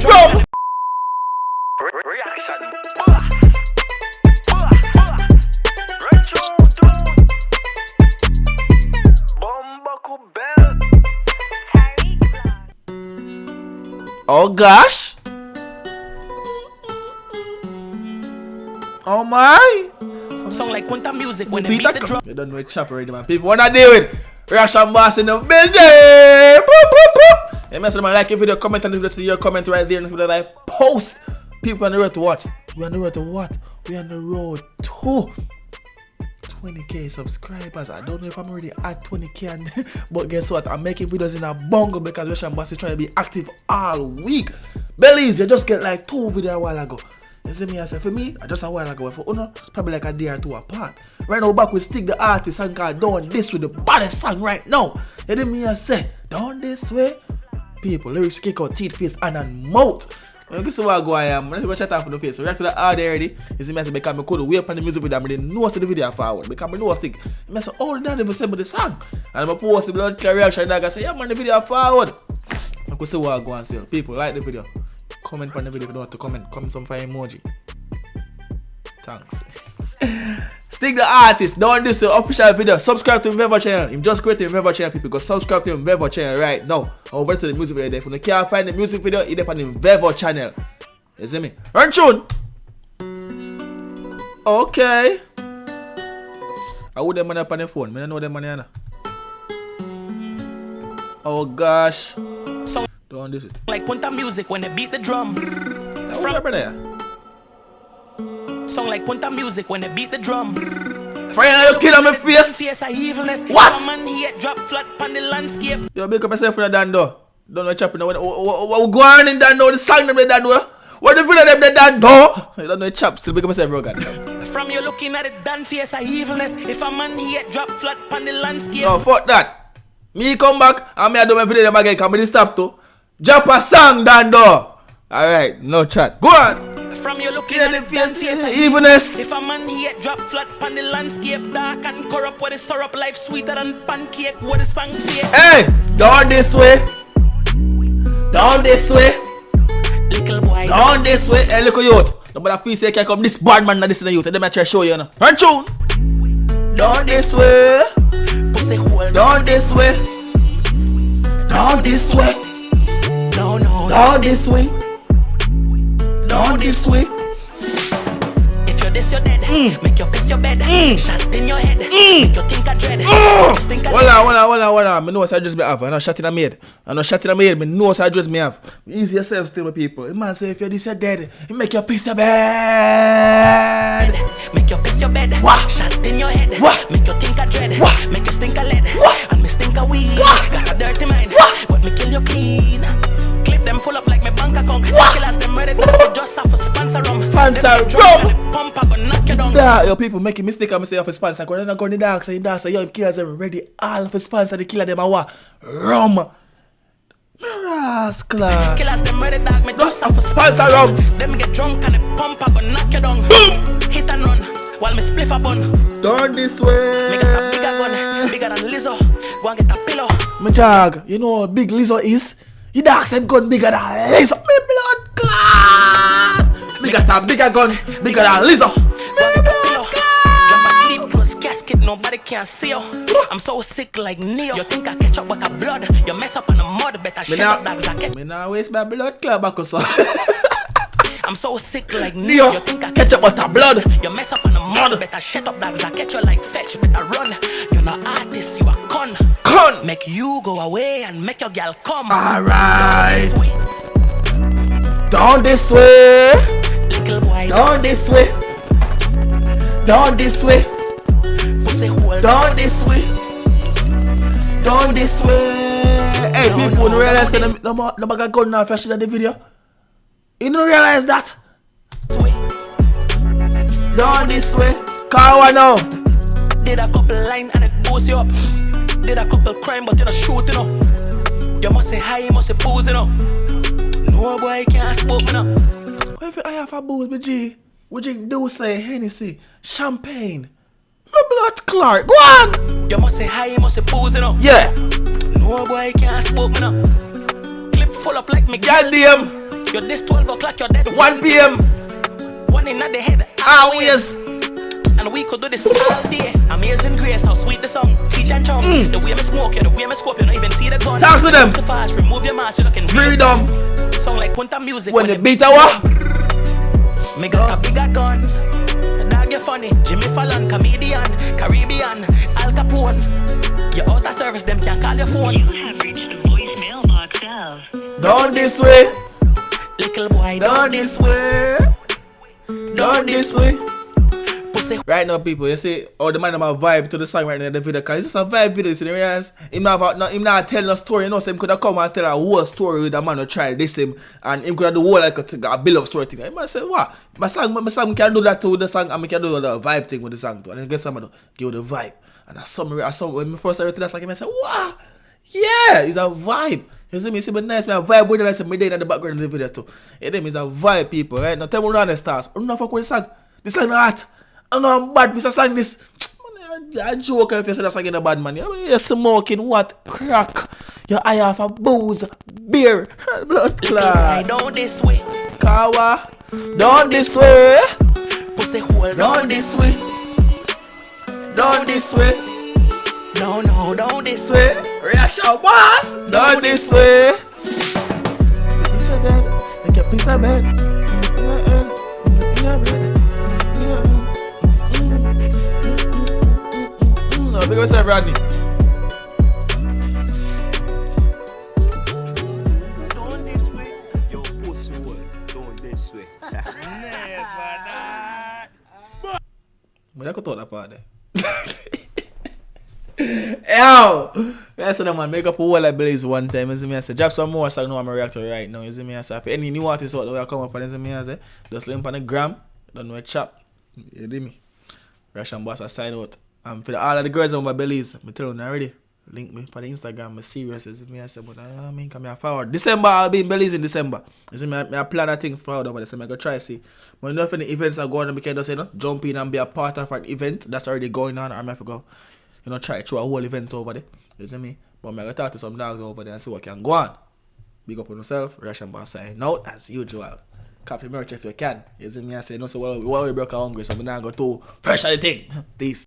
rum. Reaction. Oh gosh. Oh my. Song like Quinta music when they beat the drum. You don't know it chop already, man. People wanna deal with Reaction Boss in the building. Boop, boop, boop. Hey, man, so like your video, comment and leave see your comment right there. And if you like, post. People on the road to what? We on the road to what? We on the road to 20k subscribers. I don't know if I'm already at 20k, but guess what? I'm making videos in a bungle because Reaction Boss is trying to be active all week. Belize, you just get like 2 videos a while ago. You see me, I said, for me, just a while ago. For Uno, probably like a day or 2 apart. Right now, back with Stig the artist and called Down This With, the baddest song right now. You see me, I say, Down This Way. People, lyrics kick out teeth, face, and mouth. You see what I am. I'm going to chat off the face. So react to the audio already. You see me, I say, because I could wait on the music video. I didn't know the video forward. Because I know Stig. I say, oh, that never said the song. And I'm post the blood clear reaction. And I say, yeah, man, the video forward. I could see what I go and say. People, like the video. Comment on the video if you don't want to comment. Comment some fire emoji. Thanks. Stig the artist. Don't this official video. Subscribe to him channel. Him just create him channel, people. Go subscribe to him channel right now. Over to the music video there. If you can't find the music video, it's on him channel. You see me? Run tune. Okay. I would them money up on the phone. I know them money now. Oh gosh. Don't this is like Quinta music when they beat the drum. Song like Quinta music when they beat the drum. Friend, you kill on my face. What? Man here drop flat on the landscape. You make up yourself for the Dando. Don't know chopping. What go on in Dando? The song them the Dando. What the video them the Dando? You don't know chop. Still make up yourself, bro. God. From you looking at it, done face a evilness. If a man here drop flat on the landscape. No, fuck that. Me come back and me I do my video them again. Come me stop to. Drop a song, Dando. Alright, no chat. Go on. From you looking at it, done face a evilness. If a man here drop flat on the landscape, dark and corrupt, with the syrup life sweeter than pancake, what the song say. Hey, down this way. Down this way. Little boy. Down this way. Hey, look at youth. Nobody feel say can come this bad man and this in the youth. Let me try to show you now. Run tune. Down this way. Pussy hole. Down this way. Down this way. No, no. Down this way. Down this way. If you're this, you're dead. Make your piss your bed. Shot in your head. Make you think I dread. Hold on. I know what I just me have. I know shot in a maid. I know know what I just me have. Easy yourself still with people. The man say if you're this, you're dead. You make your piss your bed. Make your piss your bed. What? Shot in your head. What? Make you think I dread. What? Make you stink a lead. What? And me stink a weed. What? Got a dirty mind. What? But me kill you clean. Clip them full up like my bank account. What? Killers them ready to just have a sponsor rum. Sponsor rum. Pump I gonna knock you down. Yeah, your people making mistake and say of a sponsor. Because they're not going to the dark side. That's yo, killers are ready. All of a sponsor, the killer them are what? Rum. Rascal. Killers them ready dog. Me just have a sponsor rum. Them get drunk and the pump I gonna knock you down. Boom. Hit and run while me spliff a bun. Down this way. Me got a bigger gun, bigger than Lizzo. Go and get a pillow. My jag, you know how big Lizzo is? He dark side gun bigger than Lizzo. Me blood clot. Me got a bigger gun, bigger than Lizzo. Me blood clot. Drop a sleep close casket, nobody can see you. I'm so sick like Neo. You think I catch up with a blood? You mess up on the mud, better shut up dogs. I catch. Me now waste my blood clot back or so. I'm so sick like Neo. You think I catch up with a blood? You mess up on the mud, better shut up dogs. I catch you like fetch, better run. You're not artist, you a con. Con. Make you go away and make your girl come. Alright. Down this way. Little boy. Down this way. Down this way. Pussy hole. Down this way. Down this way. Hey, No, people no, don't realize no, that no bag of gun now fresh in the video. You don't realize that? Down this way. Car now. Did a couple line and it boosts you up. Did a couple crime but you don't shoot, you know. You must say hi, you must say booze, you know. No boy can't spoke me now. What if I have a booze with G? We drink Douce, Hennessy, champagne. My blood clot. Go on. You must say hi, you must say booze, you know. Yeah. No boy can't spoke me now. Clip full up like me. Goddamn. You're this 12 o'clock, you're dead. 1 p.m. One in the head. Always. And we could do this all day. Amazing grace, how sweet the song. Cheech and chong. The way me smoke, the way me scope, you don't even see the gun. Talk to them. Too fast, remove your mask, you looking Freedom. Sound like punta music. When the beat our. Me got a bigger gun. The dog you funny. Jimmy Fallon, comedian, Caribbean, Al Capone. You out of service, them can't call your phone. You have reached the voicemail box of Down this way. Little boy, Down this way. Down this way. Pussy. Right now, people, you see, the man have a vibe to the song right now in the video, because it's just a vibe video, you see the realize? Him not telling a story, you know, so him could have come and tell a whole story with a man who tried this him, and him could have do whole like a build-up story thing. He might say, what? My song can do that too with the song, and I can do the vibe thing with the song too, and then get someone to give the vibe. And when I first started to that song, I said, wow, yeah, it's a vibe. You see me, see me nice, me a vibe with it, like me in the background of the video too. It's a vibe, people, right? Now tell me around the stars, I don't know fuck with the song. This song not hot. I know I'm bad, Mr. Sang this. I joke if you say that song in a bad man. You're smoking what? Crack. Your eye off a booze, beer, blood clot. Down this way. Kawa, down this way. Pussy hole Down this way. Down this way. No, down this Way. Reaction boss. Down this way. Piece of bed. Make a piece of bed. Big up yourself, Rodney. Down this way, yo pussy hole. Down this way. Never not. But I could talk that part there. Yo! Yes, man, make up a whole like Belize one time. You see me, I say, drop some more song now I'm reacting right now. You see me, I say, if any new artists out there will come up and you see me, I say, just link on the gram, don't know a chap. You see me? Russian boss, I sign out. For all of the girls over Belize, I tell you already. Link me for the Instagram. I'm serious. You see me, I say, but I mean, come here forward. December, I'll be in Belize in December. You see me, I plan a thing forward over there, so I'm going to try to see. But enough of the events are going on, we can just, jump in and be a part of an event that's already going on. I'm going to go, try through a whole event over there. You see me? But I'm going to talk to some dogs over there and see what can go on. Big up on yourself. Russian boss sign out as usual. Copy merch if you can. You see me, I say, no, so well, we broke hungry, so we're not going to pressure the thing. Peace.